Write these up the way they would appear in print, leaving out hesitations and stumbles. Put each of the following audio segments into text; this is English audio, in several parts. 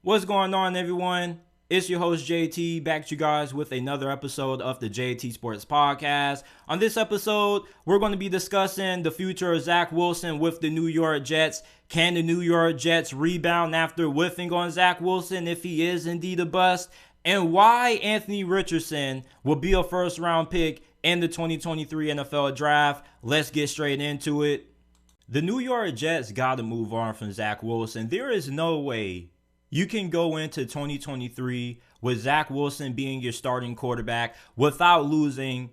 What's going on, everyone? It's your host, JT, back to you guys with another episode of the JT Sports Podcast. On this episode, we're going to be discussing the future of Zach Wilson with the New York Jets. Can the New York Jets rebound after whiffing on Zach Wilson if he is indeed a bust? And why Anthony Richardson will be a first-round pick in the 2023 NFL Draft. Let's get straight into it. The New York Jets got to move on from Zach Wilson. There is no way you can go into 2023 with Zach Wilson being your starting quarterback without losing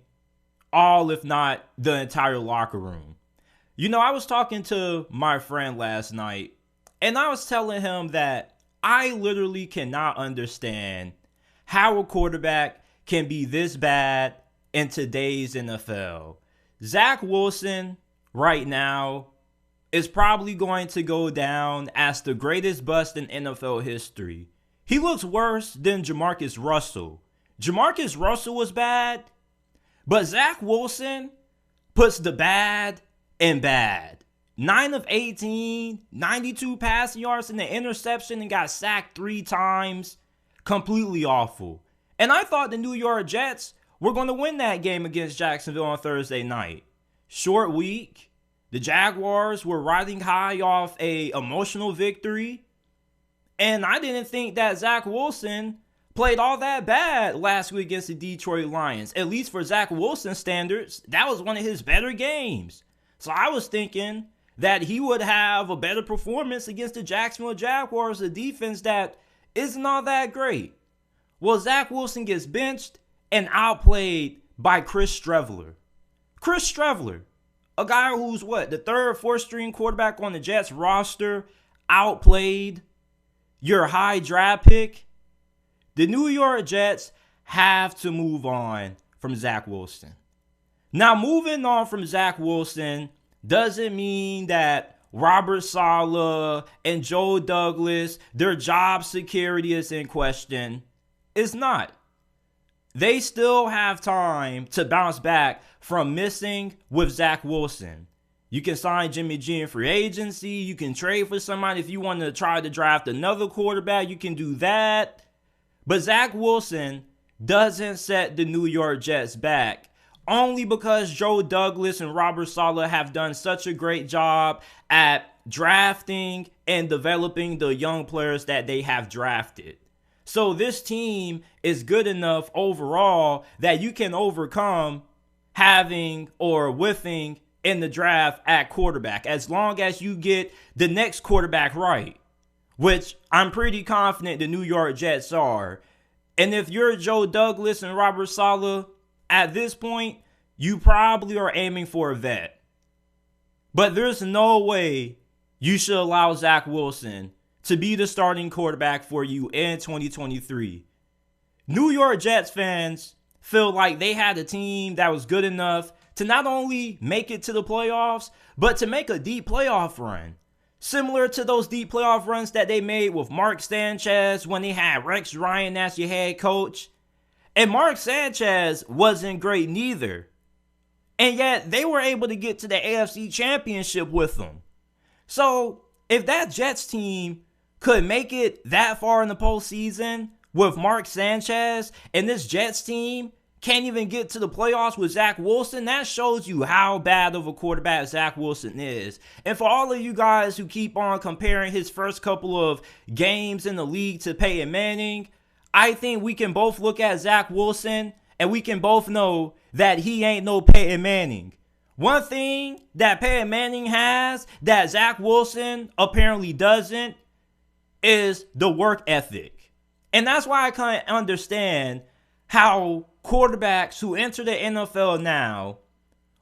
all, if not the entire locker room. You know, I was talking to my friend last night, and I was telling him that I literally cannot understand how a quarterback can be this bad in today's NFL. Zach Wilson right now is probably going to go down as the greatest bust in NFL history. He looks worse than Jamarcus Russell. Jamarcus Russell was bad, but Zach Wilson puts the bad in bad. 9 of 18, 92 passing yards and an interception, and got sacked 3 times. Completely awful. And I thought the New York Jets were going to win that game against Jacksonville on Thursday night. Short week. The Jaguars were riding high off a emotional victory. And I didn't think that Zach Wilson played all that bad last week against the Detroit Lions. At least for Zach Wilson standards, that was one of his better games. So I was thinking that he would have a better performance against the Jacksonville Jaguars, a defense that isn't all that great. Well, Zach Wilson gets benched and outplayed by Chris Streveler. Chris Streveler, a guy who's the third, fourth string quarterback on the Jets roster, outplayed your high draft pick. The New York Jets have to move on from Zach Wilson. Now, moving on from Zach Wilson doesn't mean that Robert Saleh and Joe Douglas, their job security is in question. It's not. They still have time to bounce back from missing with Zach Wilson. You can sign Jimmy G in free agency. You can trade for somebody. If you want to try to draft another quarterback, you can do that. But Zach Wilson doesn't set the New York Jets back, only because Joe Douglas and Robert Saleh have done such a great job at drafting and developing the young players that they have drafted. So this team is good enough overall that you can overcome having or whiffing in the draft at quarterback, as long as you get the next quarterback right, which I'm pretty confident the New York Jets are. And if you're Joe Douglas and Robert Saleh, at this point, you probably are aiming for a vet. But there's no way you should allow Zach Wilson to be the starting quarterback for you in 2023. New York Jets fans feel like they had a team that was good enough to not only make it to the playoffs, but to make a deep playoff run. Similar to those deep playoff runs that they made with Mark Sanchez when they had Rex Ryan as your head coach. And Mark Sanchez wasn't great neither. And yet they were able to get to the AFC Championship with them. So if that Jets team could make it that far in the postseason with Mark Sanchez, and this Jets team can't even get to the playoffs with Zach Wilson, that shows you how bad of a quarterback Zach Wilson is. And for all of you guys who keep on comparing his first couple of games in the league to Peyton Manning, I think we can both look at Zach Wilson and we can both know that he ain't no Peyton Manning. One thing that Peyton Manning has that Zach Wilson apparently doesn't is the work ethic. And that's why I can't understand how quarterbacks who enter the NFL now,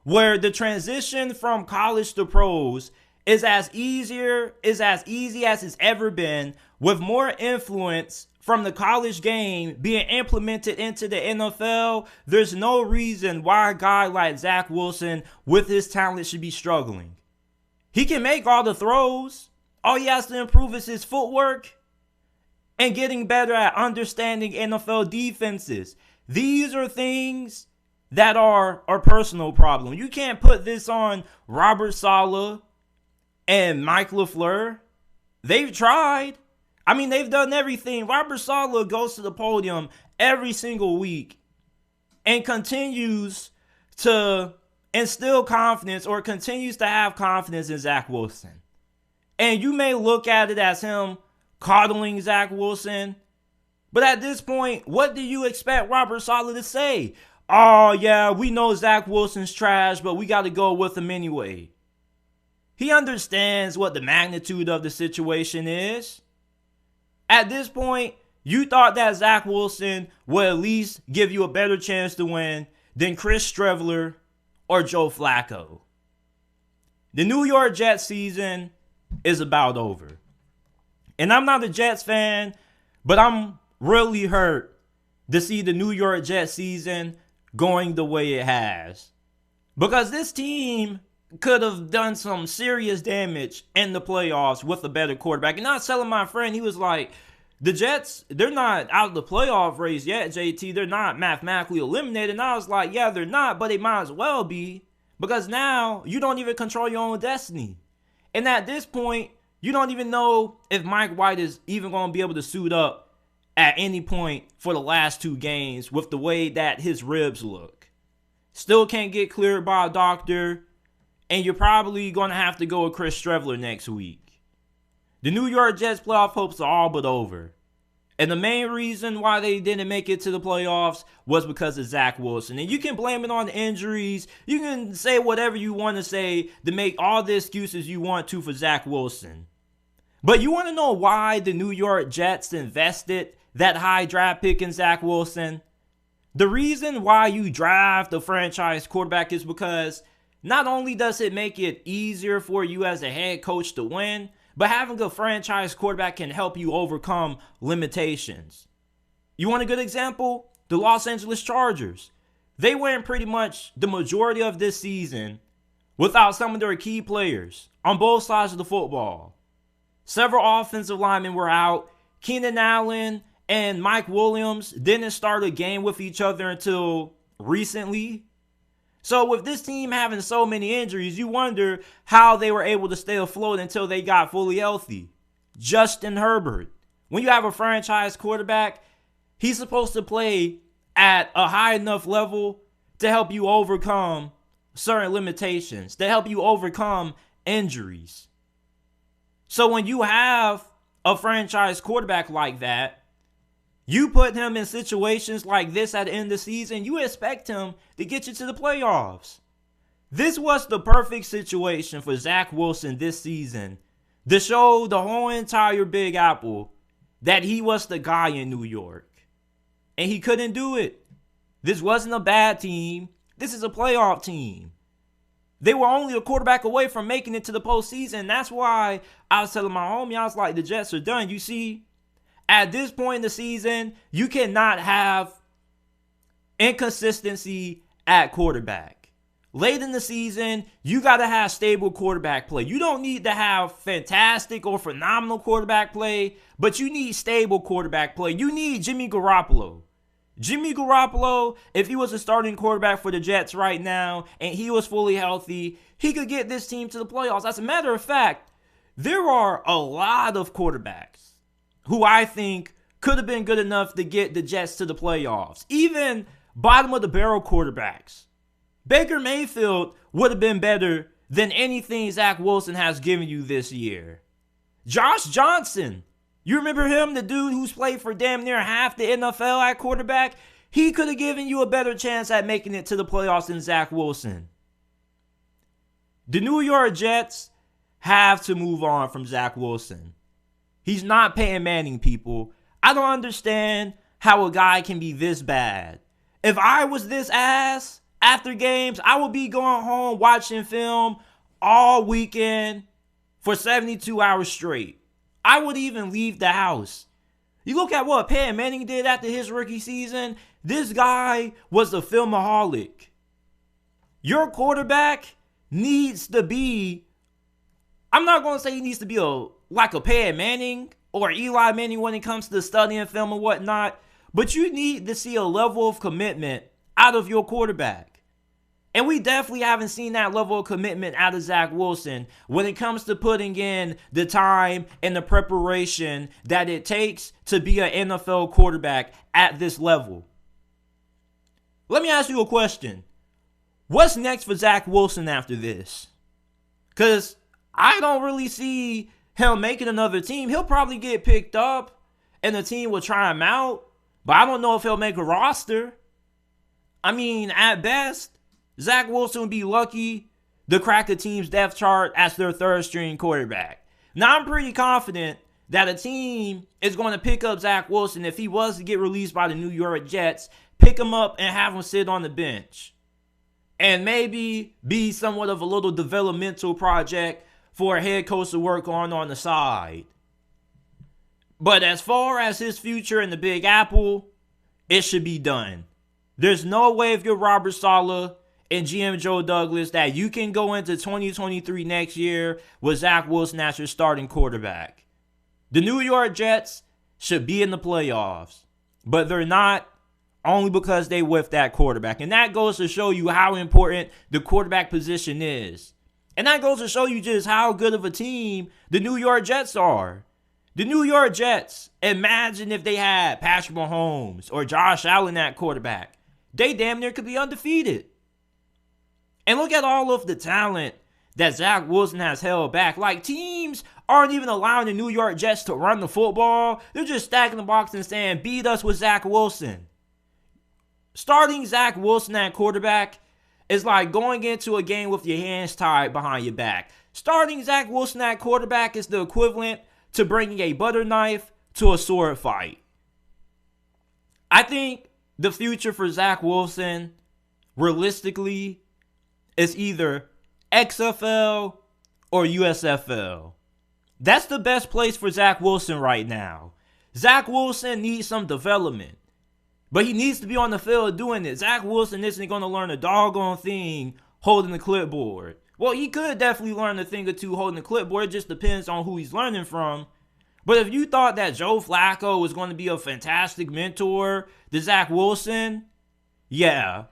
where the transition from college to pros is as easy as it's ever been, with more influence from the college game being implemented into the NFL, there's no reason why a guy like Zach Wilson with his talent should be struggling. He can make all the throws. All he has to improve is his footwork and getting better at understanding NFL defenses. These are things that are a personal problem. You can't put this on Robert Saleh and Mike LaFleur. They've tried. I mean, they've done everything. Robert Saleh goes to the podium every single week and continues to instill confidence or continues to have confidence in Zach Wilson. And you may look at it as him coddling Zach Wilson, but at this point, what do you expect Robert Saleh to say? Oh, yeah, we know Zach Wilson's trash, but we got to go with him anyway. He understands what the magnitude of the situation is. At this point, you thought that Zach Wilson would at least give you a better chance to win than Chris Streveler or Joe Flacco. The New York Jets season is about over. And I'm not a Jets fan, but I'm really hurt to see the New York Jets season going the way it has. Because this team could have done some serious damage in the playoffs with a better quarterback. And I was telling my friend, he was like, the Jets, they're not out of the playoff race yet, JT. They're not mathematically eliminated. And I was like, yeah, they're not, but they might as well be. Because now you don't even control your own destiny. And at this point, you don't even know if Mike White is even going to be able to suit up at any point for the last 2 games with the way that his ribs look. Still can't get cleared by a doctor. And you're probably going to have to go with Chris Streveler next week. The New York Jets playoff hopes are all but over. And the main reason why they didn't make it to the playoffs was because of Zach Wilson. And you can blame it on the injuries. You can say whatever you want to say to make all the excuses you want to for Zach Wilson. But you want to know why the New York Jets invested that high draft pick in Zach Wilson? The reason why you draft a franchise quarterback is because not only does it make it easier for you as a head coach to win, but having a franchise quarterback can help you overcome limitations. You want a good example? The Los Angeles Chargers. They went pretty much the majority of this season without some of their key players on both sides of the football. Several offensive linemen were out. Keenan Allen and Mike Williams didn't start a game with each other until recently. So with this team having so many injuries, you wonder how they were able to stay afloat until they got fully healthy. Justin Herbert. When you have a franchise quarterback, he's supposed to play at a high enough level to help you overcome certain limitations, to help you overcome injuries. So when you have a franchise quarterback like that, you put him in situations like this at the end of the season, you expect him to get you to the playoffs. This was the perfect situation for Zach Wilson this season to show the whole entire Big Apple that he was the guy in New York. And he couldn't do it. This wasn't a bad team. This is a playoff team. They were only a quarterback away from making it to the postseason. That's why I was telling my homie, I was like, the Jets are done. You see, at this point in the season, you cannot have inconsistency at quarterback. Late in the season, you got to have stable quarterback play. You don't need to have fantastic or phenomenal quarterback play, but you need stable quarterback play. You need Jimmy Garoppolo. Jimmy Garoppolo, if he was a starting quarterback for the Jets right now and he was fully healthy, he could get this team to the playoffs. As a matter of fact, there are a lot of quarterbacks who I think could have been good enough to get the Jets to the playoffs. Even bottom of the barrel quarterbacks. Baker Mayfield would have been better than anything Zach Wilson has given you this year. Josh Johnson, you remember him, the dude who's played for damn near half the NFL at quarterback? He could have given you a better chance at making it to the playoffs than Zach Wilson. The New York Jets have to move on from Zach Wilson. He's not Peyton Manning, people. I don't understand how a guy can be this bad. If I was this ass after games, I would be going home watching film all weekend for 72 hours straight. I would even leave the house. You look at what Peyton Manning did after his rookie season. This guy was a filmaholic. Your quarterback needs to be, I'm not going to say he needs to be like a Peyton Manning or Eli Manning when it comes to studying film and whatnot, but you need to see a level of commitment out of your quarterback. And we definitely haven't seen that level of commitment out of Zach Wilson when it comes to putting in the time and the preparation that it takes to be an NFL quarterback at this level. Let me ask you a question. What's next for Zach Wilson after this? Because I don't really see him making another team. He'll probably get picked up and the team will try him out. But I don't know if he'll make a roster. I mean, at best, Zach Wilson would be lucky to crack a team's depth chart as their third string quarterback. Now, I'm pretty confident that a team is going to pick up Zach Wilson if he was to get released by the New York Jets, pick him up and have him sit on the bench. And maybe be somewhat of a little developmental project for a head coach to work on the side. But as far as his future in the Big Apple, it should be done. There's no way if you're Robert Saleh and GM Joe Douglas that you can go into 2023 next year with Zach Wilson as your starting quarterback. The New York Jets should be in the playoffs, but they're not, only because they whiffed that quarterback. And that goes to show you how important the quarterback position is. And that goes to show you just how good of a team the New York Jets are. The New York Jets, imagine if they had Patrick Mahomes or Josh Allen at quarterback. They damn near could be undefeated. And look at all of the talent that Zach Wilson has held back. Like, teams aren't even allowing the New York Jets to run the football. They're just stacking the box and saying, beat us with Zach Wilson. Starting Zach Wilson at quarterback is like going into a game with your hands tied behind your back. Starting Zach Wilson at quarterback is the equivalent to bringing a butter knife to a sword fight. I think the future for Zach Wilson, realistically, is either XFL or USFL. That's the best place for Zach Wilson right now. Zach Wilson needs some development, but he needs to be on the field doing it. Zach Wilson isn't going to learn a doggone thing holding the clipboard. Well, he could definitely learn a thing or two holding the clipboard. It just depends on who he's learning from. But if you thought that Joe Flacco was going to be a fantastic mentor to Zach Wilson, yeah,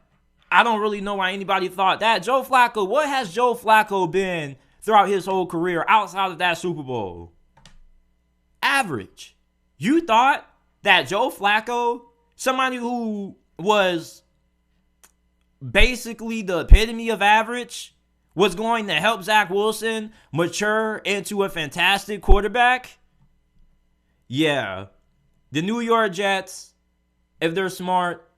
I don't really know why anybody thought that. Joe Flacco, what has Joe Flacco been throughout his whole career outside of that Super Bowl? Average. You thought that Joe Flacco, somebody who was basically the epitome of average, was going to help Zach Wilson mature into a fantastic quarterback? Yeah. The New York Jets, if they're smart,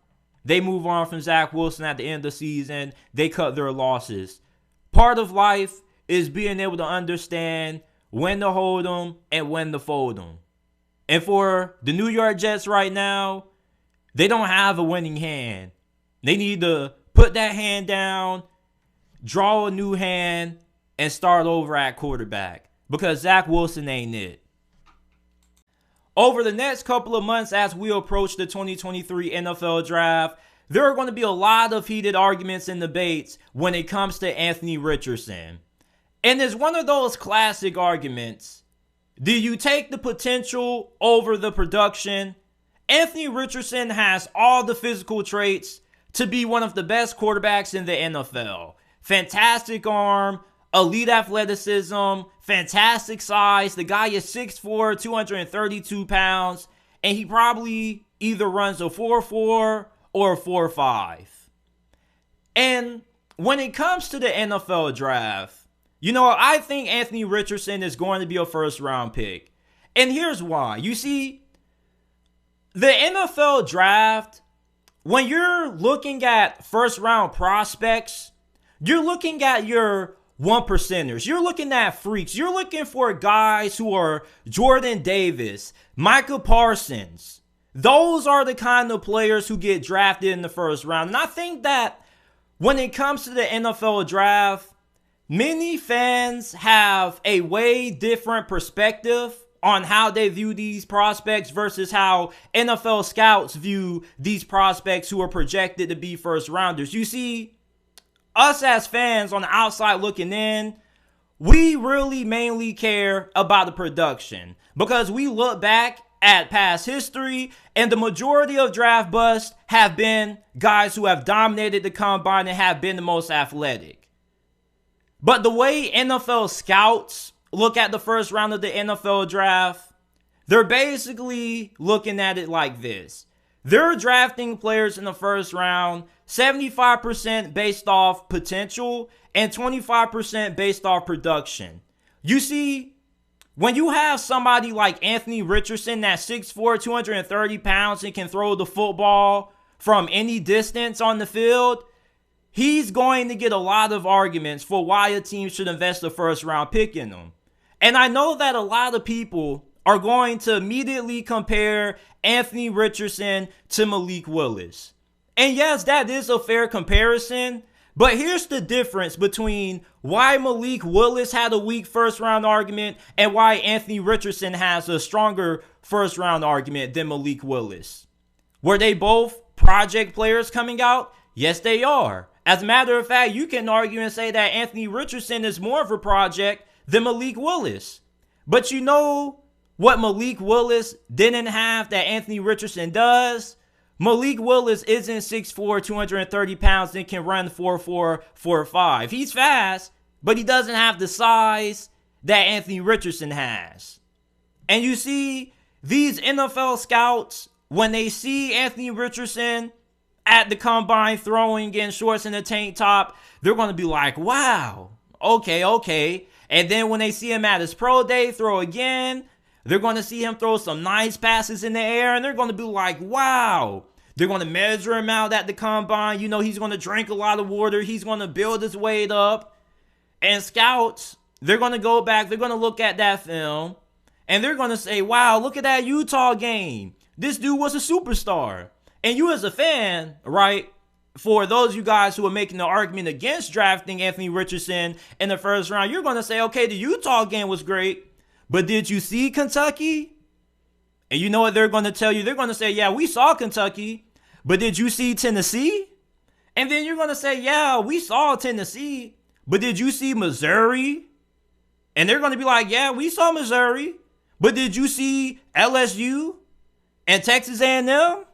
they move on from Zach Wilson at the end of the season. They cut their losses. Part of life is being able to understand when to hold them and when to fold them. And for the New York Jets right now, they don't have a winning hand. They need to put that hand down, draw a new hand, and start over at quarterback. Because Zach Wilson ain't it. Over the next couple of months as we approach the 2023 NFL Draft, there are going to be a lot of heated arguments and debates when it comes to Anthony Richardson. And it's one of those classic arguments. Do you take the potential over the production? Anthony Richardson has all the physical traits to be one of the best quarterbacks in the NFL. Fantastic arm, elite athleticism, fantastic size. The guy is 6'4", 232 pounds, and he probably either runs a 4.4 or a 4.5. And when it comes to the NFL draft, you know, I think Anthony Richardson is going to be a first-round pick. And here's why. You see, the NFL draft, when you're looking at first-round prospects, you're looking at your one percenters. You're looking at freaks. You're looking for guys who are Jordan Davis, Micah Parsons. Those are the kind of players who get drafted in the first round. And I think that when it comes to the NFL draft, many fans have a way different perspective on how they view these prospects versus how NFL scouts view these prospects who are projected to be first rounders. You see, us as fans on the outside looking in, we really mainly care about the production because we look back at past history, and the majority of draft busts have been guys who have dominated the combine and have been the most athletic. But the way NFL scouts look at the first round of the NFL draft, they're basically looking at it like this. They're drafting players in the first round 75% based off potential and 25% based off production. You see, when you have somebody like Anthony Richardson that's 6'4", 230 pounds and can throw the football from any distance on the field, he's going to get a lot of arguments for why a team should invest a first round pick in him. And I know that a lot of people are going to immediately compare Anthony Richardson to Malik Willis. And yes, that is a fair comparison. But here's the difference between why Malik Willis had a weak first round argument and why Anthony Richardson has a stronger first round argument than Malik Willis. Were they both project players coming out? Yes, they are. As a matter of fact, you can argue and say that Anthony Richardson is more of a project than Malik Willis. But you know what Malik Willis didn't have that Anthony Richardson does? Malik Willis isn't 6'4", 230 pounds and can run 4'4", 4'5". He's fast, but he doesn't have the size that Anthony Richardson has. And you see, these NFL scouts, when they see Anthony Richardson at the combine throwing in shorts and a tank top, they're going to be like, wow, okay. And then when they see him at his pro day throw again, they're going to see him throw some nice passes in the air, and they're going to be like, wow. They're going to measure him out at the combine. You know, he's going to drink a lot of water. He's going to build his weight up. And scouts, they're going to go back. They're going to look at that film, and they're going to say, wow, look at that Utah game. This dude was a superstar. And you as a fan, right, for those of you guys who are making the argument against drafting Anthony Richardson in the first round, you're going to say, okay, the Utah game was great. But did you see Kentucky? And you know what they're going to tell you? They're going to say, yeah, we saw Kentucky. But did you see Tennessee? And then you're going to say, yeah, we saw Tennessee. But did you see Missouri? And they're going to be like, yeah, we saw Missouri. But did you see LSU and Texas A&M?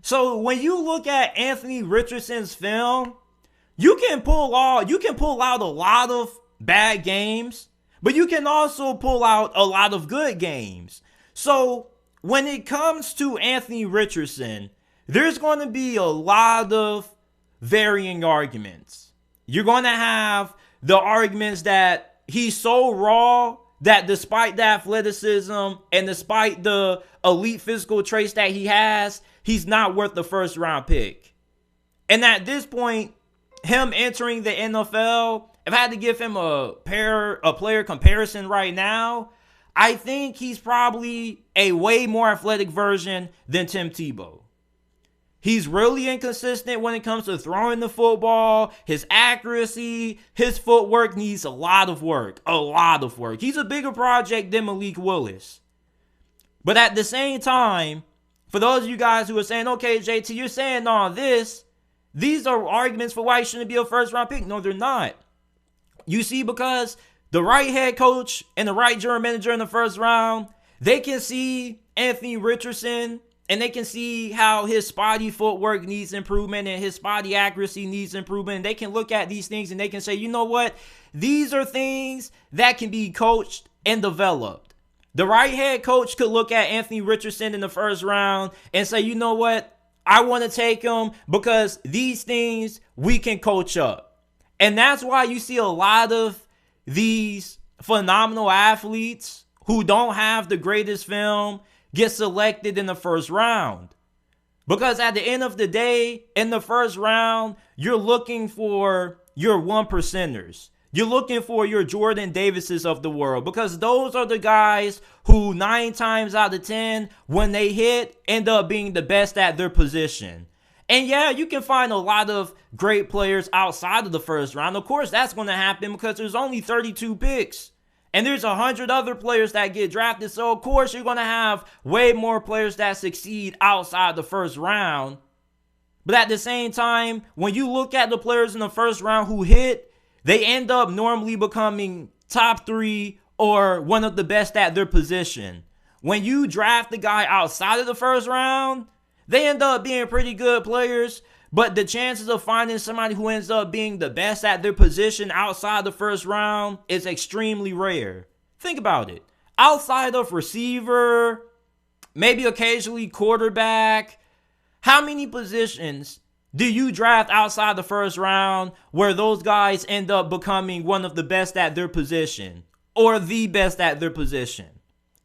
So when you look at Anthony Richardson's film, you can pull out a lot of bad games. But you can also pull out a lot of good games. So when it comes to Anthony Richardson, there's going to be a lot of varying arguments. You're going to have the arguments that he's so raw that despite the athleticism and despite the elite physical traits that he has, he's not worth the first round pick. And at this point, him entering the NFL, if I had to give him a player comparison right now, I think he's probably a way more athletic version than Tim Tebow. He's really inconsistent when it comes to throwing the football. His accuracy, his footwork needs a lot of work. He's a bigger project than Malik Willis. But at the same time, for those of you guys who are saying, okay, JT, you're saying all this, these are arguments for why he shouldn't be a first round pick. No, they're not. You see, because the right head coach and the right general manager in the first round, they can see Anthony Richardson and they can see how his spotty footwork needs improvement and his spotty accuracy needs improvement. They can look at these things and they can say, you know what? These are things that can be coached and developed. The right head coach could look at Anthony Richardson in the first round and say, you know what? I want to take him because these things we can coach up. And that's why you see a lot of these phenomenal athletes who don't have the greatest film get selected in the first round. Because at the end of the day, in the first round, you're looking for your 1%ers. You're looking for your Jordan Davises of the world, because those are the guys who 9 times out of 10, when they hit, end up being the best at their position. And yeah, you can find a lot of great players outside of the first round. Of course, that's going to happen because there's only 32 picks. And there's 100 other players that get drafted. So, of course, you're going to have way more players that succeed outside the first round. But at the same time, when you look at the players in the first round who hit, they end up normally becoming top 3 or one of the best at their position. when you draft the guy outside of the first round, they end up being pretty good players. But the chances of finding somebody who ends up being the best at their position outside the first round is extremely rare. Think about it. Outside of receiver, maybe occasionally quarterback, how many positions do you draft outside the first round where those guys end up becoming one of the best at their position or the best at their position?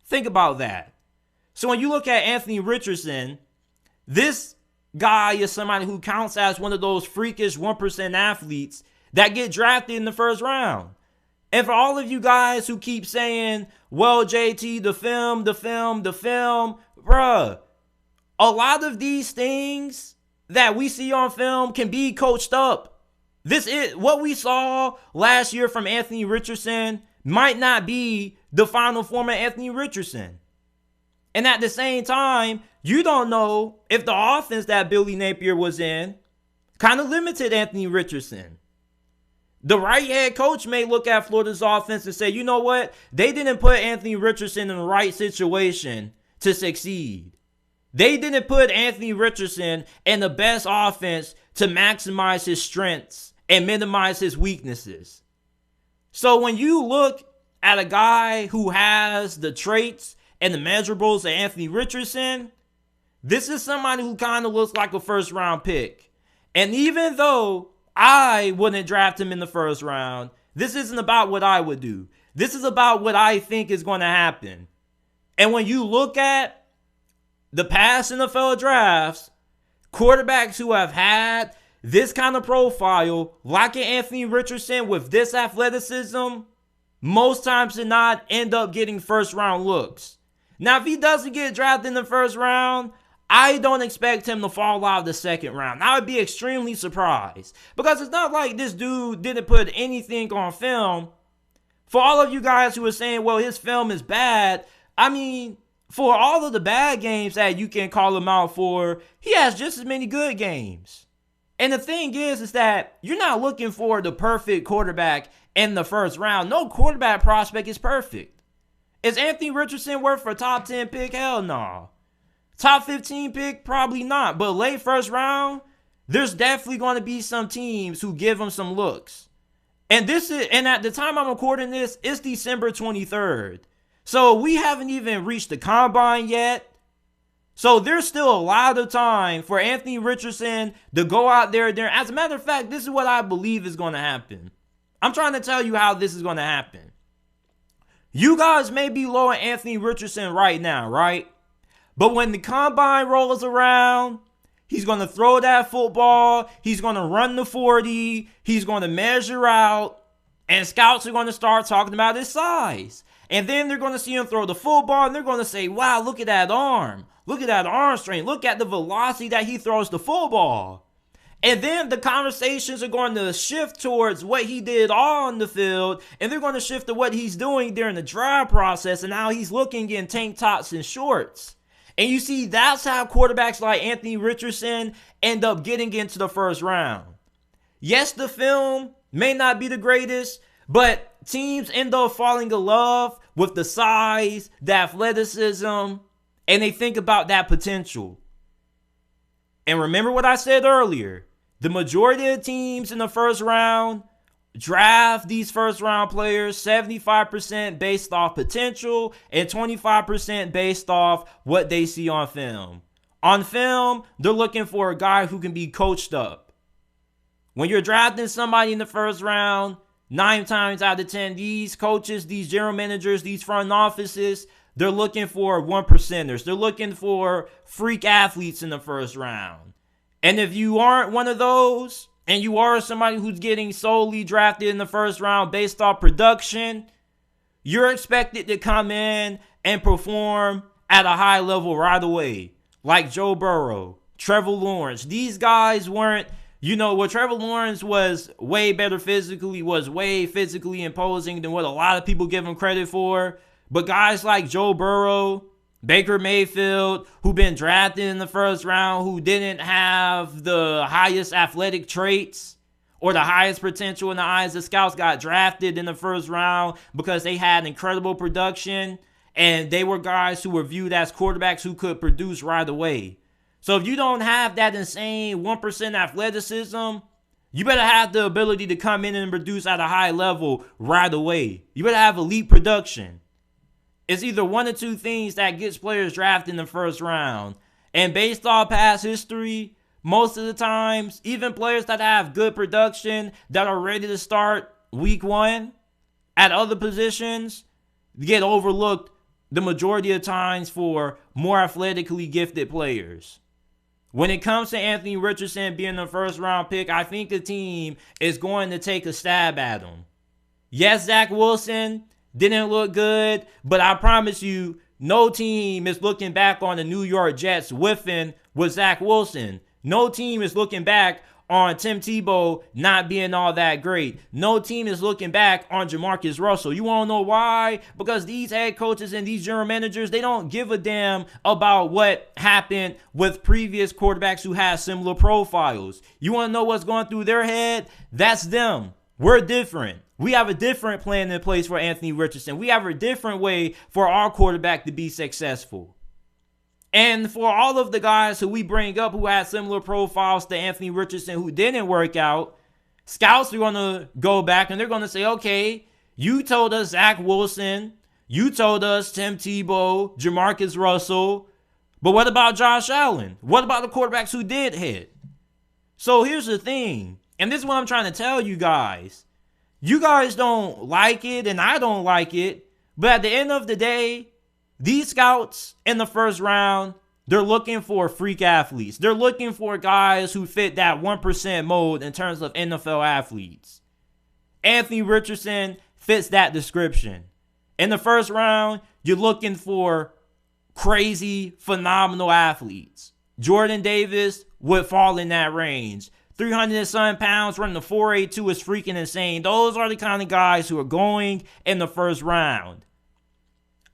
Think about that. So when you look at Anthony Richardson, this guy is somebody who counts as one of those freakish 1% athletes that get drafted in the first round. And for all of you guys who keep saying, well, JT, the film, bruh, a lot of these things that we see on film can be coached up. This is what we saw last year from Anthony Richardson might not be the final form of Anthony Richardson. And at the same time, you don't know if the offense that Billy Napier was in kind of limited Anthony Richardson. The right head coach may look at Florida's offense and say, you know what? They didn't put Anthony Richardson in the right situation to succeed. They didn't put Anthony Richardson in the best offense to maximize his strengths and minimize his weaknesses. So when you look at a guy who has the traits and the measurables of Anthony Richardson, this is somebody who kind of looks like a first round pick. And even though I wouldn't draft him in the first round, this isn't about what I would do. This is about what I think is going to happen. And when you look at the past NFL drafts, quarterbacks who have had this kind of profile, like an Anthony Richardson with this athleticism, most times than not end up getting first round looks. Now, if he doesn't get drafted in the first round, I don't expect him to fall out of the second round. I would be extremely surprised because it's not like this dude didn't put anything on film. For all of you guys who are saying, well, his film is bad, I mean, for all of the bad games that you can call him out for, he has just as many good games. And the thing is that you're not looking for the perfect quarterback in the first round. No quarterback prospect is perfect. Is Anthony Richardson worth a top 10 pick? Hell no. Top 15 pick? Probably not. But late first round, there's definitely going to be some teams who give him some looks. And at the time I'm recording this, it's December 23rd. So we haven't even reached the combine yet. So there's still a lot of time for Anthony Richardson to go out there. As a matter of fact, this is what I believe is going to happen. I'm trying to tell you how this is going to happen. You guys may be low on Anthony Richardson right now, right? But when the combine rolls around, he's going to throw that football. He's going to run the 40. He's going to measure out. And scouts are going to start talking about his size. And then they're going to see him throw the football, and they're going to say, wow, look at that arm. Look at that arm strength. Look at the velocity that he throws the football. And then the conversations are going to shift towards what he did on the field, and they're going to shift to what he's doing during the draft process and how he's looking in tank tops and shorts. And you see, that's how quarterbacks like Anthony Richardson end up getting into the first round. Yes, the film may not be the greatest, but teams end up falling in love with the size, the athleticism, and they think about that potential. And remember what I said earlier. The majority of teams in the first round draft these first round players 75% based off potential and 25% based off what they see on film. On film, they're looking for a guy who can be coached up. When you're drafting somebody in the first round, 9 times out of 10, these coaches, these general managers, these front offices, they're looking for 1%ers. They're looking for freak athletes in the first round. And if you aren't one of those, and you are somebody who's getting solely drafted in the first round based off production, you're expected to come in and perform at a high level right away. Like Joe Burrow, Trevor Lawrence. These guys weren't, Trevor Lawrence was way better physically, was way physically imposing than what a lot of people give him credit for. But guys like Joe Burrow, Baker Mayfield, who've been drafted in the first round, who didn't have the highest athletic traits or the highest potential in the eyes of scouts, got drafted in the first round because they had incredible production. And they were guys who were viewed as quarterbacks who could produce right away. So if you don't have that insane 1% athleticism, you better have the ability to come in and produce at a high level right away. You better have elite production. It's either one or two things that gets players drafted in the first round. And based off past history, most of the times, even players that have good production that are ready to start week one at other positions get overlooked the majority of times for more athletically gifted players. When it comes to Anthony Richardson being the first round pick, I think the team is going to take a stab at him. Yes, Zach Wilson didn't look good, but I promise you, no team is looking back on the New York Jets whiffing with Zach Wilson. No team is looking back on Tim Tebow not being all that great. No team is looking back on Jamarcus Russell. You want to know why? Because these head coaches and these general managers, they don't give a damn about what happened with previous quarterbacks who had similar profiles. You want to know what's going through their head? That's them. We're different. We have a different plan in place for Anthony Richardson. We have a different way for our quarterback to be successful. And for all of the guys who we bring up who had similar profiles to Anthony Richardson who didn't work out, scouts are going to go back and they're going to say, okay, you told us Zach Wilson, you told us Tim Tebow, Jamarcus Russell, but what about Josh Allen? What about the quarterbacks who did hit? So here's the thing, and this is what I'm trying to tell you guys. You guys don't like it and I don't like it, but at the end of the day, these scouts in the first round, they're looking for freak athletes. They're looking for guys who fit that 1% mold in terms of NFL athletes. Anthony Richardson fits that description. In the first round, you're looking for crazy, phenomenal athletes. Jordan Davis would fall in that range. 300 and some pounds, running the 4.82 is freaking insane. Those are the kind of guys who are going in the first round.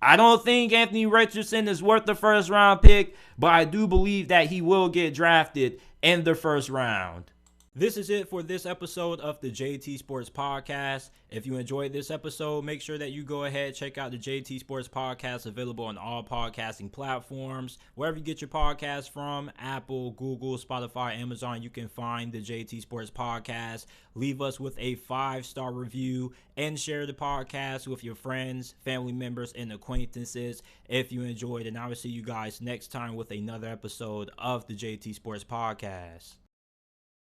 I don't think Anthony Richardson is worth the first round pick, but I do believe that he will get drafted in the first round. This is it for this episode of the JT Sports Podcast. If you enjoyed this episode, make sure that you go ahead, check out the JT Sports Podcast, available on all podcasting platforms. Wherever you get your podcasts from, Apple, Google, Spotify, Amazon, you can find the JT Sports Podcast. Leave us with a 5-star review and share the podcast with your friends, family members, and acquaintances if you enjoyed. And I will see you guys next time with another episode of the JT Sports Podcast.